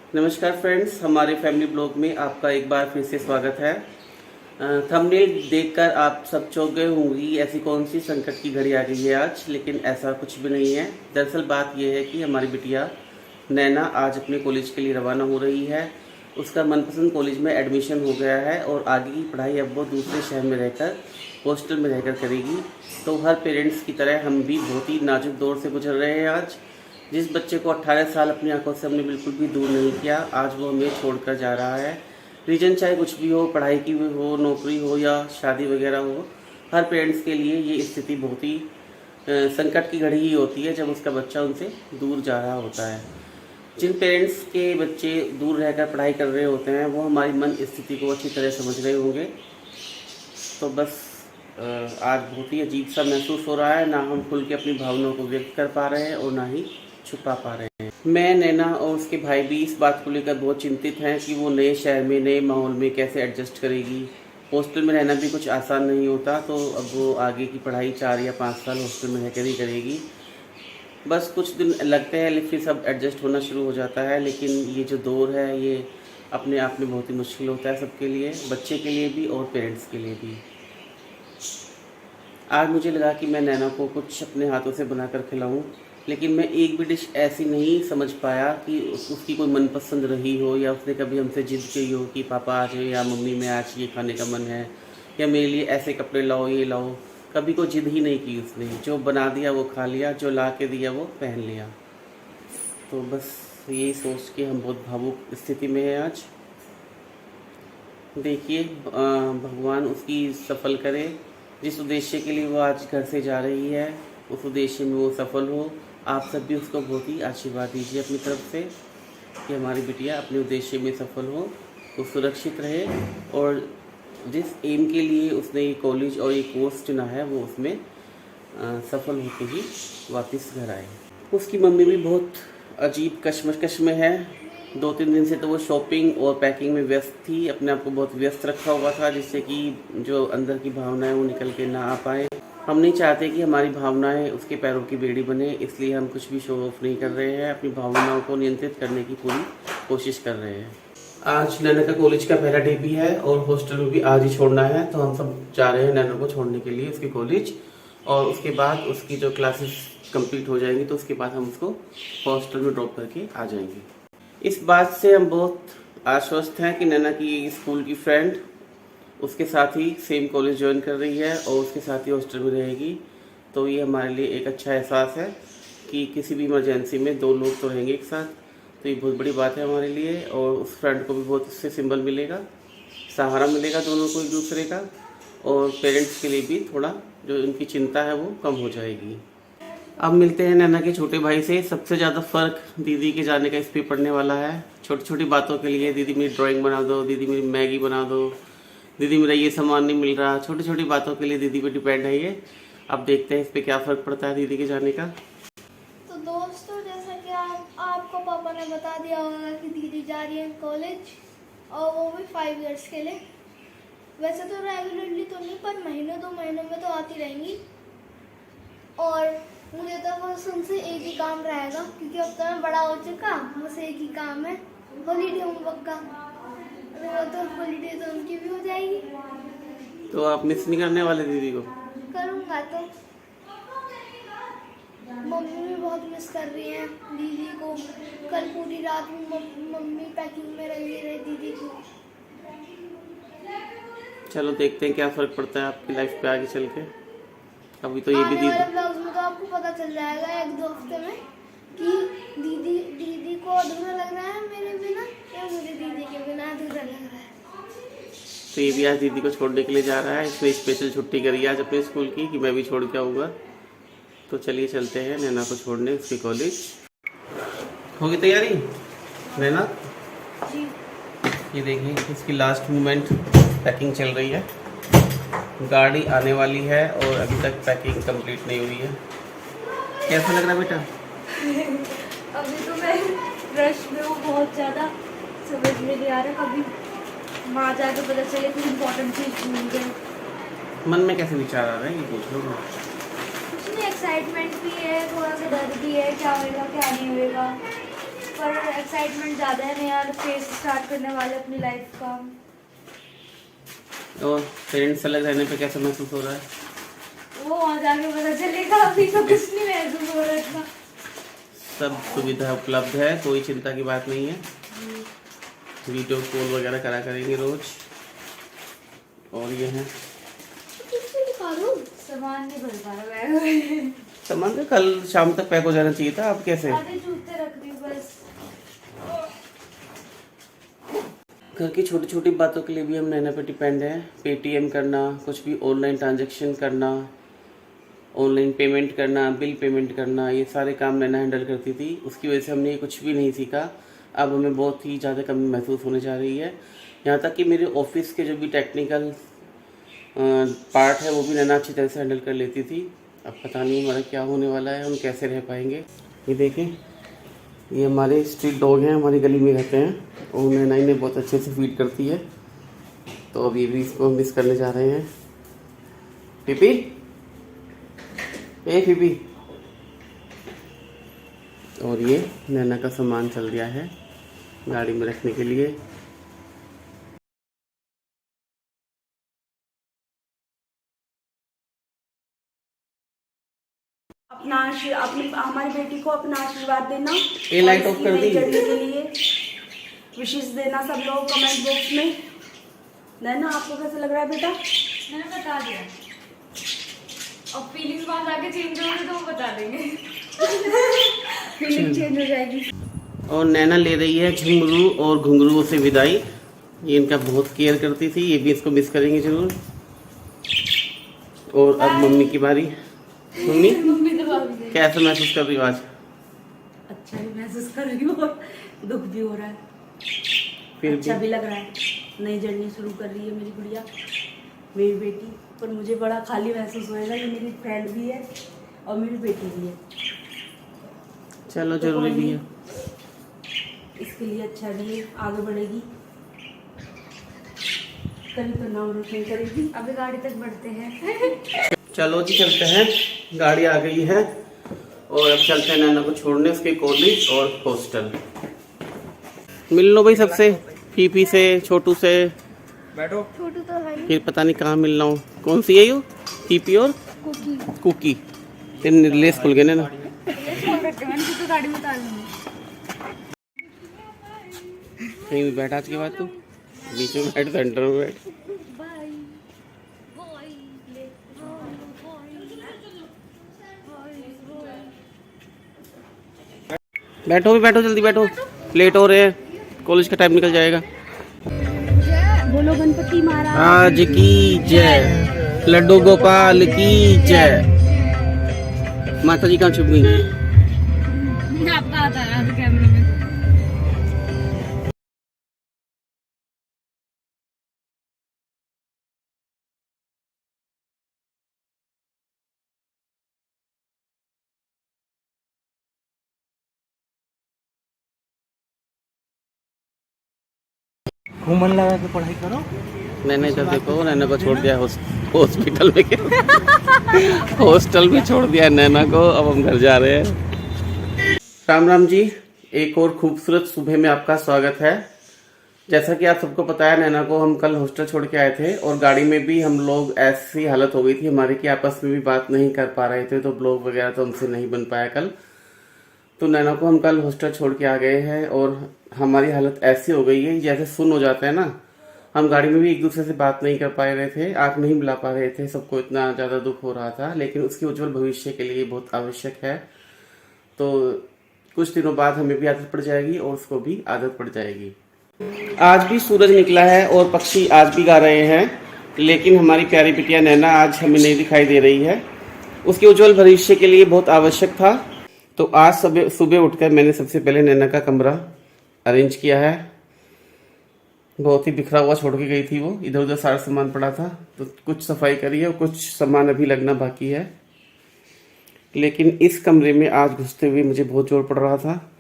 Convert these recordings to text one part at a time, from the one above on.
नमस्कार फ्रेंड्स, हमारे family blog में आपका एक बार फिर से स्वागत है। थंबनेल देखकर आप सब चौंक गए होंगी, ऐसी कौन सी संकट की घड़ी आ गई है आज। लेकिन ऐसा कुछ भी नहीं है। दरअसल बात यह है कि हमारी बिटिया नैना आज अपने कॉलेज के लिए रवाना हो रही है। उसका मनपसंद कॉलेज में एडमिशन हो गया है और आगे की पढ़ाई अब वो दूसरे शहर में रहकर हॉस्टल में रहकर करेगी। तो हर पेरेंट्स की तरह हम भी बहुत ही नाजुक दौर से गुजर रहे हैं आज। जिस बच्चे को 18 साल अपनी आंखों से हमने बिल्कुल भी दूर नहीं किया, आज वो हमें छोड़कर जा रहा है। रीज़न चाहे कुछ भी हो, पढ़ाई की हो, नौकरी हो या शादी वगैरह हो, हर पेरेंट्स के लिए ये स्थिति बहुत ही संकट की घड़ी ही होती है जब उसका बच्चा उनसे दूर जा रहा होता है। जिन पेरेंट्स के बच्चे दूर रहकर पढ़ाई कर रहे होते हैं वो हमारी मन स्थिति को अच्छी तरह समझ रहे होंगे। तो बस आज बहुत ही अजीब सा महसूस हो रहा है। ना हम खुल के अपनी भावनाओं को व्यक्त कर पा रहे हैं और ना ही छुपा पा रहे हैं। मैं, नैना और उसके भाई भी इस बात को लेकर बहुत चिंतित हैं कि वो नए शहर में, नए माहौल में कैसे एडजस्ट करेगी। हॉस्टल में रहना भी कुछ आसान नहीं होता, तो अब वो आगे की पढ़ाई 4 या 5 साल हॉस्टल में रहकर ही करेगी। बस कुछ दिन लगते हैं, फिर सब एडजस्ट होना शुरू हो जाता है। लेकिन ये जो दौर है ये अपने आप में बहुत ही मुश्किल होता है सबके लिए, बच्चे के लिए भी और पेरेंट्स के लिए भी। आज मुझे लगा कि मैं नैना को कुछ अपने हाथों से बनाकर खिलाऊं, लेकिन मैं एक भी डिश ऐसी नहीं समझ पाया कि उसकी कोई मनपसंद रही हो या उसने कभी हमसे जिद की हो कि पापा आज या मम्मी मैं आज ये खाने का मन है या मेरे लिए ऐसे कपड़े लाओ, ये लाओ। कभी कोई जिद ही नहीं की उसने। जो बना दिया वो खा लिया, जो ला के दिया वो पहन लिया। तो बस यही सोच के हम बहुत भावुक स्थिति में हैं आज। देखिए, भगवान उसकी सफल करे। जिस उद्देश्य के लिए वो आज घर से जा रही है उस उद्देश्य में वो सफल हो। आप सब भी उसको बहुत ही आशीर्वाद दीजिए अपनी तरफ से कि हमारी बिटिया अपने उद्देश्य में सफल हो, वो सुरक्षित रहे और जिस एम के लिए उसने ये कॉलेज और ये कोर्स चुना है वो उसमें सफल होकर ही वापस घर आए। उसकी मम्मी भी बहुत अजीब कश्मकश में है। 2-3 दिन से तो वो शॉपिंग और पैकिंग में व्यस्त थी, अपने आप को बहुत व्यस्त रखा हुआ था जिससे कि जो अंदर की भावनाएं वो निकल के ना आ पाए। हम नहीं चाहते कि हमारी भावनाएं उसके पैरों की बेड़ी बने, इसलिए हम कुछ भी शो ऑफ नहीं कर रहे हैं। अपनी भावनाओं को नियंत्रित करने की पूरी कोशिश कर रहे हैं। आज नैना का कॉलेज का पहला डे भी है और हॉस्टल में भी आज ही छोड़ना है, तो हम सब जा रहे हैं नैना को छोड़ने के लिए उसके कॉलेज। और उसके बाद उसकी जो क्लासेस कंप्लीट हो जाएंगी तो उसके बाद हम उसको हॉस्टल में ड्रॉप करके आ जाएंगे। इस बात से हम बहुत आश्वस्त हैं कि नैना की स्कूल की फ्रेंड उसके साथ ही सेम कॉलेज ज्वाइन कर रही है और उसके साथ ही हॉस्टल में रहेगी। तो ये हमारे लिए एक अच्छा एहसास है कि किसी भी इमरजेंसी में 2 लोग तो रहेंगे एक साथ। तो ये बहुत बड़ी बात है हमारे लिए और उस फ्रेंड को भी बहुत इससे सिंबल मिलेगा, सहारा मिलेगा दोनों को एक दूसरे का। और पेरेंट्स के लिए भी थोड़ा जो उनकी चिंता है वो कम हो जाएगी। अब मिलते हैं नैना के छोटे भाई से। सबसे ज़्यादा फ़र्क दीदी के जाने का इस पर पड़ने वाला है। छोटी छोटी बातों के लिए दीदी मेरी ड्राइंग बना दो, दीदी मेरी मैगी बना दो, दीदी मेरा ये सामान नहीं मिल रहा, छोटी छोटी बातों के लिए दीदी पे डिपेंड है ये। अब देखते हैं इस पर क्या फ़र्क पड़ता है दीदी के जाने का। तो दोस्तों, जैसा कि आपको पापा ने बता दिया होगा कि दीदी जा रही है कॉलेज और वो भी 5 इयर्स के लिए। वैसे तो रेगुलरली तो नहीं, पर महीनों 2 महीनों में तो आती रहेंगी। और मुझे तो बस उनसे एक ही काम रहेगा, क्योंकि अब तो मैं बड़ा हो चुका, बस एक ही काम है, हॉलीडे होमवर्क का। वो तो हॉलीडे तो उनकी भी हो जाएगी। तो आप मिस नहीं करने वाले दीदी को? करूँगा तो। मम्मी भी बहुत मिस कर रही हैं दीदी को। कल पूरी रात मम्मी पैकिंग में रही रही दीदी को। चलो देखते हैं क्या फ़र्क पड़ता है आपकी लाइफ पे आगे चल के। अभी तो ये भी आने वाले ब्लॉग्स में तो आपको पता चल जाएगा 1-2 हफ्ते में कि दीदी को अधूरा लग रहा है मेरे बिना या मुझे दीदी के बिना अधूरा लग रहा है। तो ये भी आज दीदी को छोड़ने के लिए जा रहा है। इसने स्पेशल छुट्टी करी आज अपने स्कूल की कि मैं भी छोड़ के आऊँगा। तो चलिए चलते हैं नैना को छोड़ने उसके कॉलेज। होगी तैयारी नैना? जी। ये देखिए इसकी लास्ट मोमेंट पैकिंग चल रही है। गाड़ी आने वाली है और अभी तक पैकिंग कंप्लीट नहीं हुई है। कैसा लग रहा है बेटा? अभी तो मैं रश में हूँ बहुत ज़्यादा, समझ में नहीं आ रहा। कभी वहाँ जाकर पता चले कुछ इम्पोर्टेंट चीज़ भूल गए। मन में कैसे विचार आ रहा है ये पूछ लो। कुछ नहीं, एक्साइटमेंट भी है, थोड़ा सा डर भी है, क्या होएगा क्या नहीं होएगा। पर एक्साइटमेंट ज़्यादा है नया फेज स्टार्ट करने वाले अपनी लाइफ का। और पेरेंट्स अलग रहने पे कैसा महसूस हो रहा है? वो वहाँ जाके पता चलेगा, अभी तो कुछ नहीं महसूस हो रहा था। सब सुविधा उपलब्ध है, कोई चिंता की बात नहीं है। वीडियो कॉल वगैरह करा करेंगे रोज। और ये है सामान नहीं भर पा रहा बैग में। सामान तो कल शाम तक पैक हो जाना चाहिए था, अब कैसे? आधे जूते रख दी बस। घर की छोटी छोटी बातों के लिए भी हम नैना पे डिपेंड हैं। पेटीएम करना, कुछ भी ऑनलाइन ट्रांजैक्शन करना, ऑनलाइन पेमेंट करना, बिल पेमेंट करना, ये सारे काम नैना हैंडल करती थी। उसकी वजह से हमने ये कुछ भी नहीं सीखा। अब हमें बहुत ही ज़्यादा कमी महसूस होने जा रही है। यहाँ तक कि मेरे ऑफिस के जो भी टेक्निकल पार्ट है वो भी नैना अच्छी तरह से हैंडल कर लेती थी। अब पता नहीं हमारा क्या होने वाला है, हम कैसे रह पाएंगे। ये देखें, ये हमारे स्ट्रीट डॉग हैं, हमारी गली में रहते हैं और नैना इन्हें बहुत अच्छे से फीड करती है। तो अब ये भी इसको मिस करने जा रहे हैं। पीपी, ए पीपी। और ये नैना का सामान चल गया है गाड़ी में रखने के लिए। अपनी हमारी बेटी को अपना आशीर्वाद देना। ये लाइट ऑफ कर दी। जर्नी के लिए विशेष देना सब लोग कमेंट बॉक्स में। नैना आपको कैसा लग रहा है बेटा? मैंने बता दिया, अब फीलिंग्स वहाँ जाके चेंज होंगे तो वो बता देंगे। फीलिंग चेंज हो जाएगी। और नैना ले रही है झुंगरू और घुंघरू से विदाई। ये इनका बहुत केयर करती थी, ये भी इसको मिस करेंगे जरूर। और अब मम्मी की बारी। मम्मी कैसा महसूस कर रही हो आज? अच्छा भी महसूस कर रही हूँ और दुख भी हो रहा है, फिर अच्छा भी लग रहा है। नई जर्नी शुरू कर रही है मेरी गुड़िया, मेरी बेटी। पर मुझे बड़ा खाली महसूस होएगा, ये मेरी फ्रेंड भी है और मेरी बेटी भी है। चलो तो जरूरी भी है। इसके लिए अच्छा भी है, आगे बढ़ेगी तभी तो नाम रोशन करेगी। अभी गाड़ी तक बढ़ते हैं। चलो जी चलते हैं, गाड़ी आ गई है और अब चलते हैं नैना को छोड़ने उसके कॉलेज और हॉस्टल। मिल लो भाई सबसे, पीपी से, छोटू से। बैठो। छोटू तो है फिर पता नहीं कहाँ मिलना हो। कौन सी है यो? पीपी और कुकी। कुकी। तेरे निर्लेस खुल गए ना। मैंने तो गाड़ी में उतार लूंगी। कहीं भी बैठ आज के बाद तू बीच में बैठ, सेंटर में बैठ। बैठो भी, बैठो जल्दी बैठो, लेट हो रहे हैं, कॉलेज का टाइम निकल जाएगा। बोलो गणपति महाराज आज की जय, लड्डू गोपाल की जय। माता जी कहाँ छुप गई? आपका आता है कैमरे में। मन लगा के पढ़ाई करो। मैंने इधर देखो, नैना को छोड़ दिया हॉस्पिटल में। हॉस्टल में छोड़ दिया नैना को, अब हम घर जा रहे हैं। राम राम जी, एक और खूबसूरत सुबह में आपका स्वागत है। जैसा कि आप सबको पता है, नैना को हम कल हॉस्टल छोड़ के आए थे और गाड़ी में भी हम लोग ऐसी हालत हो गई थी हमारी कि आपस में भी बात नहीं कर पा रहे थे, तो ब्लॉग वगैरह तो हमसे नहीं बन पाया कल। तो नैना को हम कल हॉस्टल छोड़ के आ गए हैं और हमारी हालत ऐसी हो गई है जैसे सुन हो जाता है ना। हम गाड़ी में भी एक दूसरे से बात नहीं कर पा रहे थे, आँख नहीं मिला पा रहे थे, सबको इतना ज़्यादा दुख हो रहा था। लेकिन उसके उज्जवल भविष्य के लिए बहुत आवश्यक है। तो कुछ दिनों बाद हमें भी आदत पड़ जाएगी और उसको भी आदत पड़ जाएगी। आज भी सूरज निकला है और पक्षी आज भी गा रहे हैं, लेकिन हमारी प्यारी बिटिया नैना आज हमें नहीं दिखाई दे रही है। उसके उज्जवल भविष्य के लिए बहुत आवश्यक था। तो आज सुबह उठकर मैंने सबसे पहले नैना का कमरा अरेंज किया है। बहुत ही बिखरा हुआ छोड़ के गई थी वो, इधर उधर सारा सामान पड़ा था, तो कुछ सफाई करी है और कुछ सामान अभी लगना बाकी है। लेकिन इस कमरे में आज घुसते हुए मुझे बहुत जोर पड़ रहा था।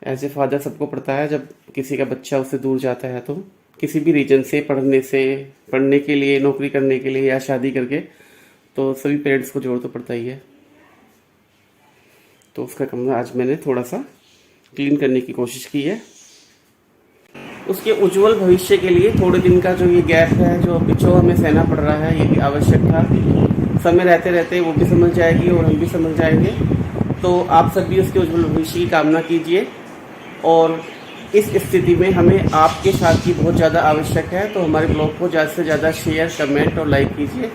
एज ए फादर सबको पड़ता है, जब किसी का बच्चा उससे दूर जाता है, तो किसी भी रीजन से, पढ़ने के लिए, नौकरी करने के लिए या शादी करके, तो सभी पेरेंट्स को जोर तो पड़ता ही है। तो उसका कमरा आज मैंने थोड़ा सा क्लीन करने की कोशिश की है। उसके उज्जवल भविष्य के लिए थोड़े दिन का जो ये गैप है, जो पिछो हमें सहना पड़ रहा है, ये भी आवश्यक था। समय रहते रहते वो भी समझ जाएगी और हम भी समझ जाएंगे। तो आप सब भी उसके उज्जवल भविष्य की कामना कीजिए। और इस स्थिति में हमें आपके साथ की बहुत ज़्यादा आवश्यक है, तो हमारे ब्लॉग को ज़्यादा से ज़्यादा शेयर, कमेंट और लाइक कीजिए।